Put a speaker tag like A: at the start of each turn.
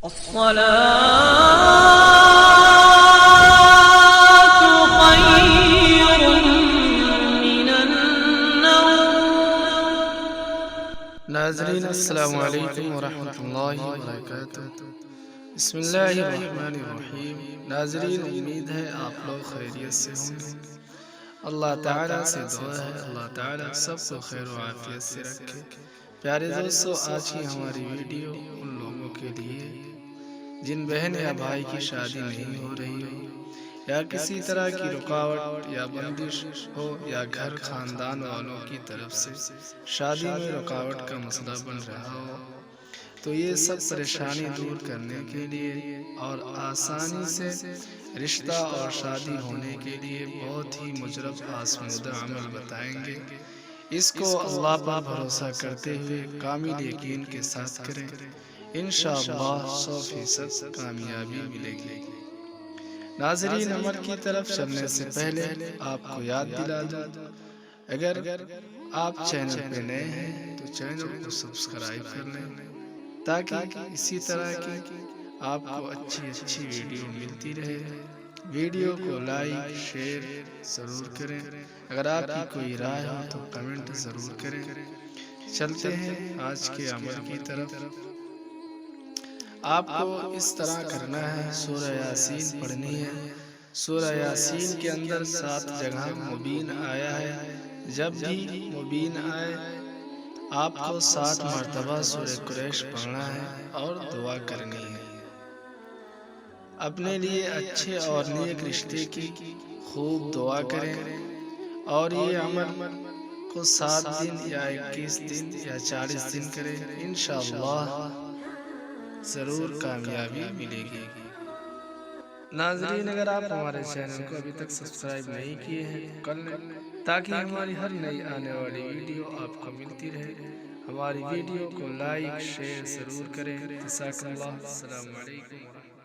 A: الصلاة خير من النوم.
B: ناظرین السلام علیکم ورحمۃ اللہ وبرکاتہ۔ بسم اللہ الرحمن الرحیم۔ ناظرین، امید ہے آپ لوگ خیریت سے ہوں گے۔ اللہ تعالیٰ سے دعا ہے اللہ تعالیٰ سب کو خیر و عافیت سے رکھے۔ پیارے دوستو، آج کی ہماری ویڈیو ان لوگوں کے لیے جن بہن یا بھائی کی شادی نہیں ہو رہی ہو، یا کسی طرح کی رکاوٹ یا بندش ہو، یا گھر خاندان والوں کی طرف سے شادی میں رکاوٹ کا مسئلہ بن رہا ہو، تو یہ سب پریشانی دور کرنے کے لیے اور آسانی سے رشتہ اور شادی ہونے کے لیے بہت ہی مجرب آزمودہ عمل بتائیں گے۔ اس کو اللہ پر بھروسہ کرتے ہوئے کامل یقین کے ساتھ کریں، انشاءاللہ 100% کامیابی ملے گی۔ ناظرین، عمل کی طرف چلنے سے پہلے آپ کو یاد دلا دوں، اگر آپ چینل پہ نئے ہیں تو چینل کو سبسکرائب کر لیں تاکہ اسی طرح کی آپ کو اچھی ویڈیو ملتی رہے۔ ویڈیو کو لائک شیئر ضرور کریں۔ اگر آپ کی کوئی رائے ہو تو کمنٹ ضرور کریں۔ چلتے ہیں آج کے عمل کی طرف۔ آپ کو اس طرح کرنا ہے، سورہ یاسین پڑھنی ہے۔ سورہ یاسین کے اندر 7 جگہ مبین آیا ہے۔ جب بھی مبین آئے آپ کو 7 مرتبہ سورہ قریش پڑھنا ہے اور دعا کرنی ہے۔ اپنے لیے اچھے اور نیک رشتے کی خوب دعا کریں، اور یہ عمل کو 7 دن یا 21 دن یا 40 دن کریں، انشاءاللہ ضرور کامیابی ملے گی۔ ناظرین، اگر آپ ہمارے چینل کو ابھی تک سبسکرائب نہیں کیے ہیں تو کر لیں تاکہ ہماری ہر نئی آنے والی ویڈیو آپ کو ملتی رہے۔ ہماری ویڈیو کو لائک شیئر ضرور کریں۔ جزاک اللہ۔ السلام علیکم ورحمۃ اللہ۔